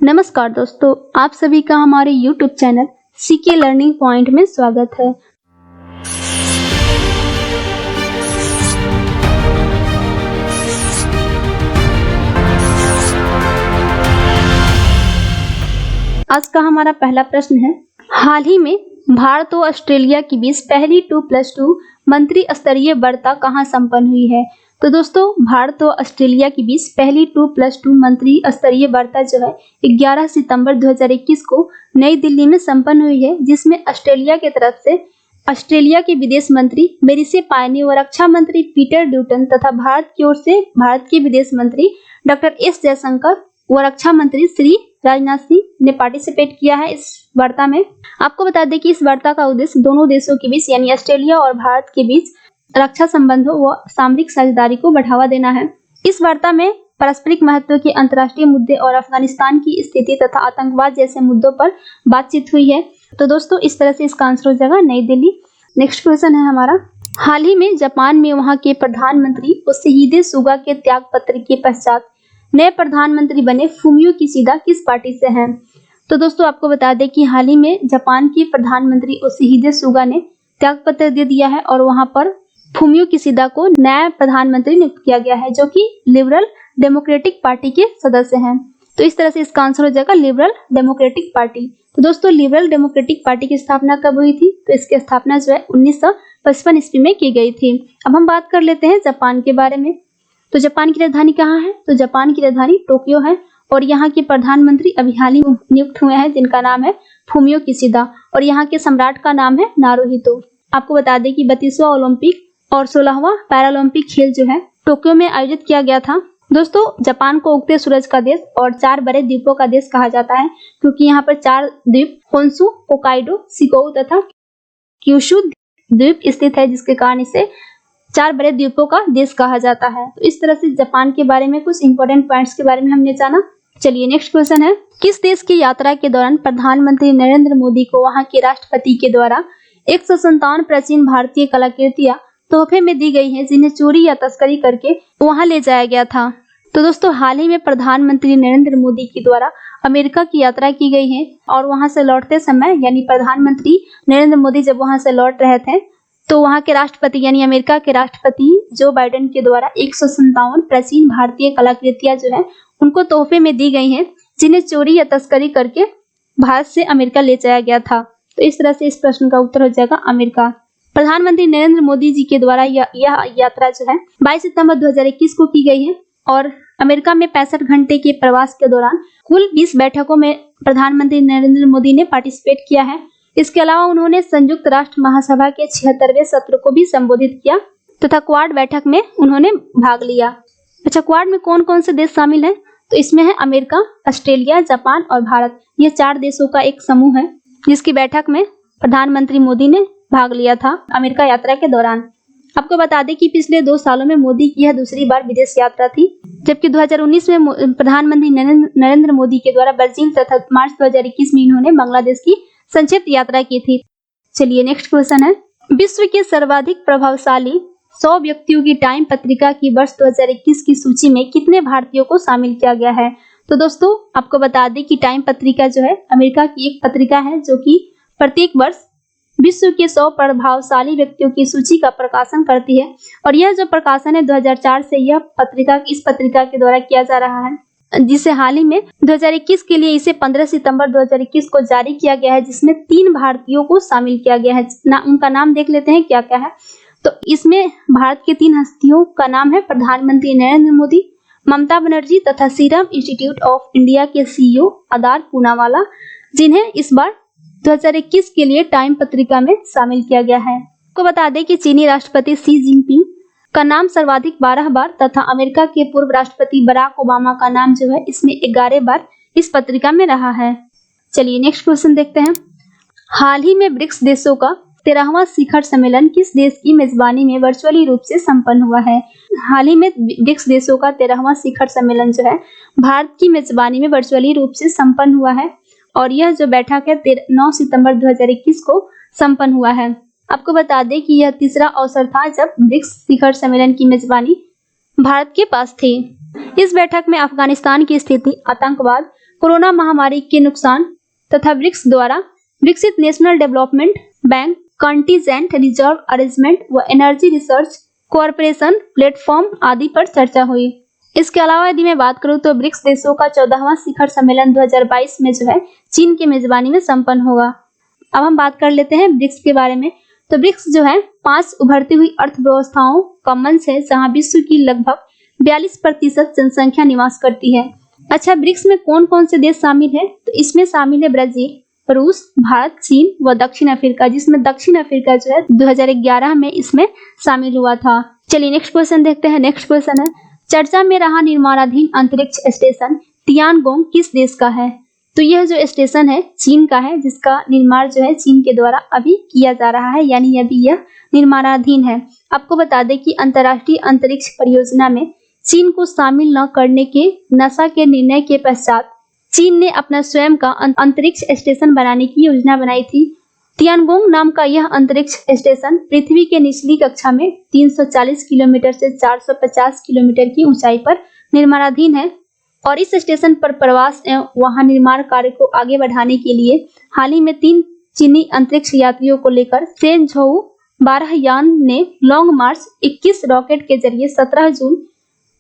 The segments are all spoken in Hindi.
नमस्कार दोस्तों, आप सभी का हमारे YouTube channel CK learning point में स्वागत है। आज का हमारा पहला प्रश्न है, हाल ही में भारत और ऑस्ट्रेलिया के बीच पहली 2+2 मंत्री स्तरीय वार्ता कहां संपन्न हुई है। तो दोस्तों, भारत और ऑस्ट्रेलिया के बीच पहली 2+2 मंत्री स्तरीय वार्ता जो है 11 सितंबर 2021 को नई दिल्ली में संपन्न हुई है, जिसमें ऑस्ट्रेलिया की तरफ से ऑस्ट्रेलिया के विदेश मंत्री मेरिसे पायने और रक्षा मंत्री पीटर ड्यूटन तथा भारत की ओर से भारत के विदेश मंत्री डॉक्टर एस जयशंकर व रक्षा मंत्री श्री राजनाथ सिंह ने पार्टिसिपेट किया है इस वार्ता में। आपको बता दें कि इस वार्ता का उद्देश्य दोनों देशों के बीच यानी ऑस्ट्रेलिया और भारत के बीच रक्षा संबंधों व सामरिक साझेदारी को बढ़ावा देना है। इस वार्ता में पारस्परिक महत्व के अंतर्राष्ट्रीय मुद्दे और अफगानिस्तान की स्थिति तथा आतंकवाद जैसे मुद्दों पर बातचीत हुई है। तो दोस्तों, इस तरह से इसका आंसर हो जाएगा नई दिल्ली। नेक्स्ट क्वेश्चन है हमारा, हाल ही में जापान में वहां के प्रधानमंत्री योशिहिदे सुगा के त्याग पत्र के पश्चात नए प्रधानमंत्री बने फुमियो किशिदा किस पार्टी से हैं। तो दोस्तों, आपको बता दें कि हाल ही में जापान के प्रधानमंत्री योशिहिदे सुगा ने त्याग पत्र दे दिया है और वहां पर फुमियो किशिदा को नया प्रधानमंत्री नियुक्त किया गया है, जो कि लिबरल डेमोक्रेटिक पार्टी के सदस्य हैं। तो इस तरह से इसका आंसर हो जाएगा लिबरल डेमोक्रेटिक पार्टी। तो दोस्तों, लिबरल डेमोक्रेटिक पार्टी की स्थापना कब हुई थी? तो इसकी स्थापना जो है 1955 ईस्वी में की गई थी। अब हम बात कर लेते हैं जापान के बारे में। तो जापान की राजधानी कहाँ है? तो जापान की राजधानी टोक्यो है और यहाँ के प्रधानमंत्री अभी हाल ही नियुक्त हुए हैं, जिनका नाम है फुमियो किशिदा, और यहाँ के सम्राट का नाम है नारुहितो। आपको बता दें कि 32वां ओलंपिक और 16वां पैरालंपिक खेल जो है टोक्यो में आयोजित किया गया था। दोस्तों, जापान को उगते सूरज का देश और 4 बड़े द्वीपों का देश कहा जाता है, क्योंकि यहाँ पर 4 द्वीप होन्शु, होक्काइडो, शिकोऊ तथा क्यूशु द्वीप स्थित है, जिसके कारण इसे 4 बड़े द्वीपों का देश कहा जाता है। तो इस तरह से जापान के बारे में कुछ इंपॉर्टेंट पॉइंट्स के बारे में हमने जाना। चलिए नेक्स्ट क्वेश्चन है, किस देश की यात्रा के दौरान प्रधानमंत्री नरेंद्र मोदी को वहां के राष्ट्रपति के द्वारा 157 प्राचीन भारतीय कलाकृतियां तोहफे में दी गई हैं, जिन्हें चोरी या तस्करी करके वहां ले जाया गया था। तो दोस्तों, हाल ही में प्रधानमंत्री नरेंद्र मोदी के द्वारा अमेरिका की यात्रा की गई है और वहां से लौटते समय यानी प्रधानमंत्री नरेंद्र मोदी जब वहां से लौट रहे थे तो वहां के राष्ट्रपति यानी अमेरिका के राष्ट्रपति जो बाइडेन के द्वारा 157 प्राचीन भारतीय कलाकृतियां जो है उनको तोहफे में दी गई हैं, जिन्हें चोरी या तस्करी करके भारत से अमेरिका ले जाया गया था। तो इस तरह से इस प्रश्न का उत्तर हो जाएगा अमेरिका। प्रधानमंत्री नरेंद्र मोदी जी के द्वारा यह यात्रा जो है 22 सितंबर 2021 को की गई है और अमेरिका में 65 घंटे के प्रवास के दौरान कुल 20 बैठकों में प्रधानमंत्री नरेंद्र मोदी ने पार्टिसिपेट किया है। इसके अलावा उन्होंने संयुक्त राष्ट्र महासभा के 76वें सत्र को भी संबोधित किया तथा क्वाड बैठक में उन्होंने भाग लिया। अच्छा, क्वाड में कौन कौन से देश शामिल हैं? तो इसमें है अमेरिका, ऑस्ट्रेलिया, जापान और भारत। ये 4 देशों का एक समूह है, जिसकी बैठक में प्रधानमंत्री मोदी ने भाग लिया था अमेरिका यात्रा के दौरान। आपको बता दें कि पिछले 2 सालों में मोदी की यह दूसरी बार विदेश यात्रा थी, जबकि 2019 में प्रधानमंत्री नरेंद्र मोदी के द्वारा ब्राजील तथा मार्च 2021 में इन्होंने बांग्लादेश की संक्षिप्त यात्रा की थी। चलिए नेक्स्ट क्वेश्चन है, विश्व के सर्वाधिक प्रभावशाली 100 व्यक्तियों की टाइम पत्रिका की वर्ष 2021 की सूची में कितने भारतीयों को शामिल किया गया है? तो दोस्तों, आपको बता दें कि टाइम पत्रिका जो है अमेरिका की एक पत्रिका है, जो कि प्रत्येक वर्ष विश्व के 100 प्रभावशाली व्यक्तियों की सूची का प्रकाशन करती है और यह जो प्रकाशन है 2004 से इस पत्रिका के द्वारा किया जा रहा है, जिसे हाल ही में 2021 के लिए इसे 15 सितंबर 2021 को जारी किया गया है, जिसमें 3 भारतीयों को शामिल किया गया है। उनका नाम देख लेते हैं क्या क्या है। तो इसमें भारत के 3 हस्तियों का नाम है प्रधानमंत्री नरेंद्र मोदी, ममता बनर्जी तथा सीरम इंस्टीट्यूट ऑफ इंडिया के CEO आदार पूनावाला, जिन्हें इस बार 2021 के लिए टाइम पत्रिका में शामिल किया गया है। आपको बता दें कि चीनी राष्ट्रपति शी जिनपिंग का नाम सर्वाधिक 12 बार तथा अमेरिका के पूर्व राष्ट्रपति बराक ओबामा का नाम जो है इसमें 11 बार इस पत्रिका में रहा है। चलिए नेक्स्ट क्वेश्चन देखते हैं, हाल ही में ब्रिक्स देशों का 13वां शिखर सम्मेलन किस देश की मेजबानी में वर्चुअली रूप से संपन्न हुआ है? हाल ही में ब्रिक्स देशों का 13वां शिखर सम्मेलन जो है भारत की मेजबानी में वर्चुअली रूप से संपन्न हुआ है और यह जो बैठक है 9 सितंबर 2021 को संपन्न हुआ है। आपको बता दें कि यह तीसरा अवसर था जब ब्रिक्स शिखर सम्मेलन की मेजबानी भारत के पास थी। इस बैठक में अफगानिस्तान की स्थिति, आतंकवाद, कोरोना महामारी के नुकसान तथा ब्रिक्स द्वारा विकसित national development bank, contingent reserve arrangement व एनर्जी रिसर्च कॉरपोरेशन प्लेटफॉर्म आदि पर चर्चा हुई। इसके अलावा यदि मैं बात करूं तो ब्रिक्स देशों का 14वां शिखर सम्मेलन 2022 में जो है चीन की मेजबानी में संपन्न होगा। अब हम बात कर लेते हैं ब्रिक्स के बारे में। तो ब्रिक्स जो है 5 उभरती हुई अर्थव्यवस्थाओं का मंच है जहां विश्व की लगभग 42% जनसंख्या निवास करती है। अच्छा, ब्रिक्स में कौन कौन से देश शामिल है? तो इसमें शामिल है ब्राजील, रूस, भारत, चीन व दक्षिण अफ्रीका, जिसमें दक्षिण अफ्रीका जो है 2011 में इसमें शामिल हुआ था। चलिए नेक्स्ट क्वेश्चन देखते हैं। नेक्स्ट क्वेश्चन है, चर्चा में रहा निर्माणाधीन अंतरिक्ष स्टेशन तियानगोंग किस देश का है? तो यह जो स्टेशन है चीन का है, जिसका निर्माण जो है चीन के द्वारा अभी किया जा रहा है, यानी अभी यह निर्माणाधीन है। आपको बता दें कि अंतर्राष्ट्रीय अंतरिक्ष परियोजना में चीन को शामिल न करने के नासा के निर्णय के पश्चात चीन ने अपना स्वयं का अंतरिक्ष स्टेशन बनाने की योजना बनाई थी। तियानगोंग नाम का यह अंतरिक्ष स्टेशन पृथ्वी के निचली कक्षा में 340 किलोमीटर से 450 किलोमीटर की ऊंचाई पर निर्माणाधीन है और इस स्टेशन पर प्रवास एवं वहां निर्माण कार्य को आगे बढ़ाने के लिए हाल ही में 3 चीनी अंतरिक्ष यात्रियों को लेकर शेनझोउ 12 यान ने लॉन्ग मार्च 21 रॉकेट के जरिए 17 जून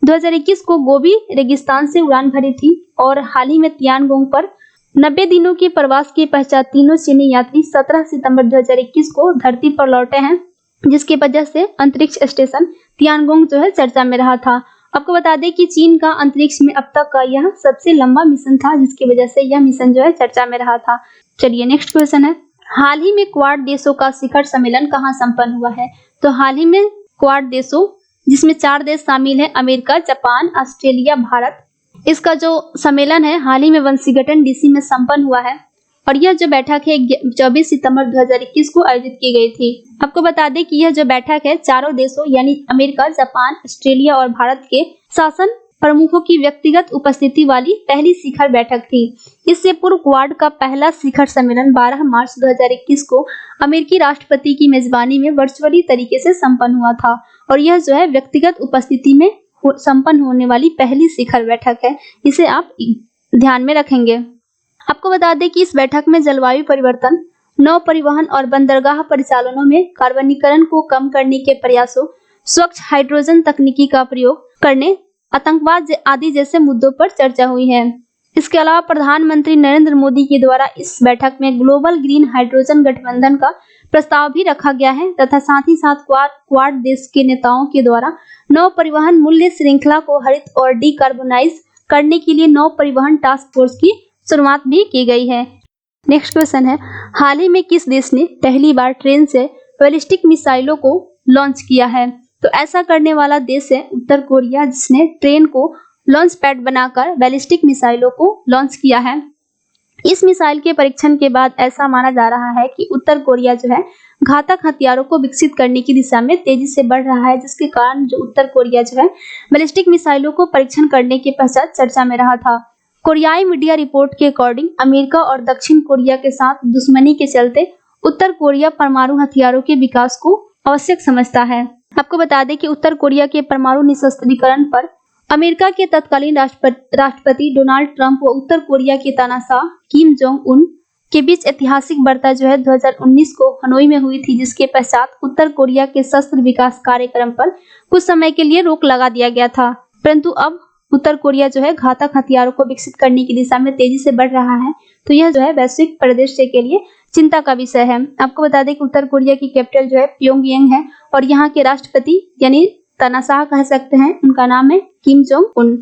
2021 को गोबी रेगिस्तान से उड़ान भरी थी और हाल ही में तियानगोंग पर 90 दिनों के प्रवास के पश्चात तीनों चीनी यात्री 17 सितंबर 2021 को धरती पर लौटे हैं, जिसकी वजह से अंतरिक्ष स्टेशन तियानगोंग जो है चर्चा में रहा था। आपको बता दें कि चीन का अंतरिक्ष में अब तक का यह सबसे लंबा मिशन था, जिसकी वजह से यह मिशन जो है चर्चा में रहा था। चलिए नेक्स्ट क्वेश्चन है, हाल ही में क्वाड देशों का शिखर सम्मेलन कहाँ संपन्न हुआ है? तो हाल ही में क्वाड देशों, जिसमें 4 देश शामिल हैं, अमेरिका, जापान, ऑस्ट्रेलिया, भारत, इसका जो सम्मेलन है हाल ही में वाशिंगटन डीसी में संपन्न हुआ है और यह जो बैठक है 24 सितंबर 2021 को आयोजित की गई थी। आपको बता दें कि यह जो बैठक है चारों देशों यानी अमेरिका, जापान, ऑस्ट्रेलिया और भारत के शासन प्रमुखों की व्यक्तिगत उपस्थिति वाली पहली शिखर बैठक थी। इससे पूर्व क्वाड का पहला शिखर सम्मेलन 12 मार्च 2021 को अमेरिकी राष्ट्रपति की मेजबानी में वर्चुअली तरीके से संपन्न हुआ था और यह जो है व्यक्तिगत उपस्थिति में संपन्न होने वाली पहली शिखर बैठक है। इसे आप ध्यान में रखेंगे। आपको बता दें कि इस बैठक में जलवायु परिवर्तन, नौ परिवहन और बंदरगाह परिचालनों में कार्बनीकरण को कम करने के प्रयासों, स्वच्छ हाइड्रोजन तकनीकी का प्रयोग करने, आतंकवाद आदि जैसे मुद्दों पर चर्चा हुई है। इसके अलावा प्रधानमंत्री नरेंद्र मोदी के द्वारा इस बैठक में ग्लोबल ग्रीन हाइड्रोजन गठबंधन का प्रस्ताव भी रखा गया है तथा साथ ही साथ क्वाड देश के नेताओं के द्वारा नौ परिवहन मूल्य श्रृंखला को हरित और डीकार्बोनाइज करने के लिए नौ परिवहन टास्क फोर्स की शुरुआत भी की गई है। नेक्स्ट क्वेश्चन है, हाल ही में किस देश ने पहली बार ट्रेन से बैलिस्टिक मिसाइलों को लॉन्च किया है? तो ऐसा करने वाला देश है उत्तर कोरिया, जिसने ट्रेन को लॉन्च पैड बनाकर बैलिस्टिक मिसाइलों को लॉन्च किया है। इस मिसाइल के परीक्षण के बाद ऐसा माना जा रहा है कि उत्तर कोरिया जो है घातक हथियारों को विकसित करने की दिशा में तेजी से बढ़ रहा है, जिसके कारण जो उत्तर कोरिया जो है बैलिस्टिक मिसाइलों को परीक्षण करने के पश्चात चर्चा में रहा था। कोरियाई मीडिया रिपोर्ट के अकॉर्डिंग अमेरिका और दक्षिण कोरिया के साथ दुश्मनी के चलते उत्तर कोरिया परमाणु हथियारों के विकास को आवश्यक समझता है। आपको बता दें कि उत्तर कोरिया के परमाणु निशस्त्रीकरण पर अमेरिका के तत्कालीन राष्ट्रपति डोनाल्ड ट्रंप व उत्तर कोरिया के तानाशाह किम जोंग उन के बीच ऐतिहासिक वार्ता जो है 2019 को हनोई में हुई थी, जिसके पश्चात उत्तर कोरिया के शस्त्र विकास कार्यक्रम पर कुछ समय के लिए रोक लगा दिया गया था। परंतु अब उत्तर कोरिया जो है घातक हथियारों को विकसित करने की दिशा में तेजी से बढ़ रहा है, तो यह जो है वैश्विक परिदृश्य के लिए चिंता का विषय है। आपको बता दें कि उत्तर कोरिया की कैपिटल जो है प्योंगयांग है और यहाँ के राष्ट्रपति यानी तानाशाह कह सकते हैं, उनका नाम है किम जोंग उन।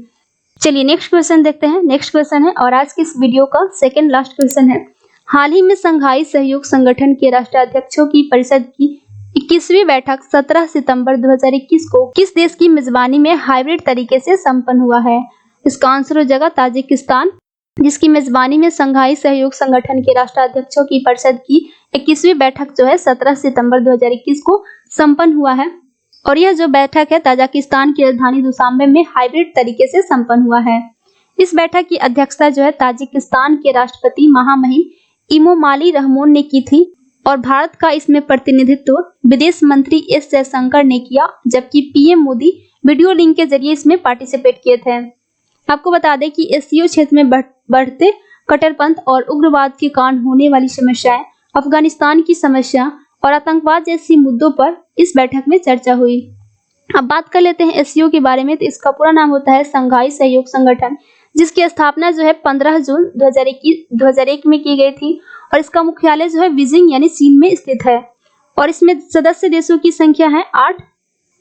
चलिए नेक्स्ट क्वेश्चन देखते हैं। नेक्स्ट क्वेश्चन है और आज की इस वीडियो का सेकंड लास्ट क्वेश्चन है, हाल ही में संघाई सहयोग संगठन के राष्ट्राध्यक्षों की परिषद की 21वीं बैठक 17 सितंबर 2021 को किस देश की मेजबानी में हाइब्रिड तरीके से संपन्न हुआ है? इसका आंसर हो जाएगा ताजिकिस्तान, जिसकी मेजबानी में संघाई सहयोग संगठन के राष्ट्राध्यक्षों की परिषद की 21वीं बैठक जो है 17 सितंबर 2021 को संपन्न हुआ है और यह जो बैठक है ताजिकिस्तान की राजधानी दुशांबे में हाइब्रिड तरीके से संपन्न हुआ है। इस बैठक की अध्यक्षता जो है ताजिकिस्तान के राष्ट्रपति महामहिम इमोमाली रहमोन ने की थी और भारत का इसमें प्रतिनिधित्व विदेश मंत्री एस जयशंकर ने किया, जबकि पीएम मोदी वीडियो लिंक के जरिए इसमें पार्टिसिपेट किए थे। आपको बता दें कि एससीओ क्षेत्र में बढ़ते कट्टरपंथ और उग्रवाद के कारण होने वाली समस्याएं, अफगानिस्तान की समस्या और आतंकवाद जैसी मुद्दों पर इस बैठक में चर्चा हुई। अब बात कर लेते हैं एससीओ के बारे में। तो इसका पूरा नाम होता है संघाई सहयोग संगठन, जिसकी स्थापना जो है 15 जून 2001 में की गई थी और इसका मुख्यालय जो है बीजिंग यानी चीन में स्थित है। और इसमें सदस्य देशों की संख्या है 8।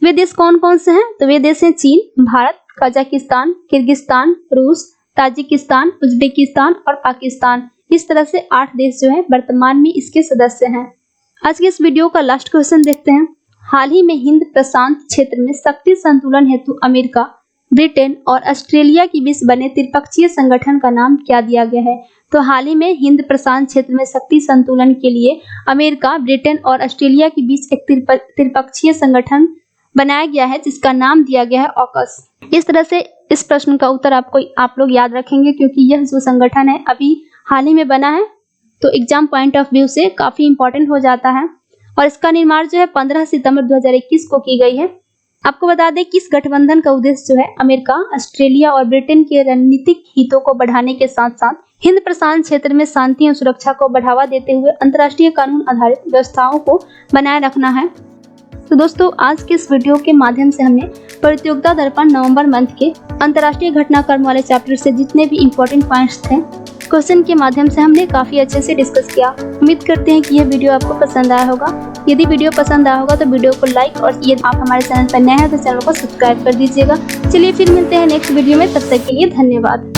वे देश कौन कौन से हैं? तो वे देश हैं चीन, भारत, कजाकिस्तान, किर्गिस्तान, रूस, ताजिकिस्तान, उज्बेकिस्तान और पाकिस्तान। इस तरह से 8 देश जो हैं वर्तमान में इसके सदस्य हैं। आज के इस वीडियो का लास्ट क्वेश्चन देखते हैं। हाल ही में हिंद प्रशांत क्षेत्र में शक्ति संतुलन हेतु अमेरिका, ब्रिटेन और ऑस्ट्रेलिया के बीच बने त्रिपक्षीय संगठन का नाम क्या दिया गया है? तो हाल ही में हिंद प्रशांत क्षेत्र में शक्ति संतुलन के लिए अमेरिका, ब्रिटेन और ऑस्ट्रेलिया के बीच एक त्रिपक्षीय संगठन बनाया गया है, जिसका नाम दिया गया है ऑकस। इस तरह से इस प्रश्न का उत्तर आप लोग याद रखेंगे, क्योंकि यह जो संगठन है अभी हाल ही में बना है, तो एग्जाम पॉइंट ऑफ व्यू से काफी इंपॉर्टेंट हो जाता है। और इसका निर्माण जो है 15 सितंबर 2021 को की गई है। आपको बता दें कि इस गठबंधन का उद्देश्य जो है अमेरिका, ऑस्ट्रेलिया और ब्रिटेन के रणनीतिक हितों को बढ़ाने के साथ साथ हिंद प्रशांत क्षेत्र में शांति और सुरक्षा को बढ़ावा देते हुए अंतर्राष्ट्रीय कानून आधारित व्यवस्थाओं को बनाए रखना है। तो दोस्तों, आज के इस वीडियो के माध्यम से हमने प्रतियोगिता दर्पण नवंबर मंथ के अंतर्राष्ट्रीय घटनाक्रम वाले चैप्टर से जितने भी इम्पोर्टेंट पॉइंट्स थे, क्वेश्चन के माध्यम से हमने काफी अच्छे से डिस्कस किया। उम्मीद करते हैं कि यह वीडियो आपको पसंद आया होगा। यदि वीडियो पसंद आया होगा तो वीडियो को लाइक, और यदि आप हमारे चैनल पर नए हैं तो चैनल को सब्सक्राइब कर दीजिएगा। चलिए फिर मिलते हैं नेक्स्ट वीडियो में, तब तक के लिए धन्यवाद।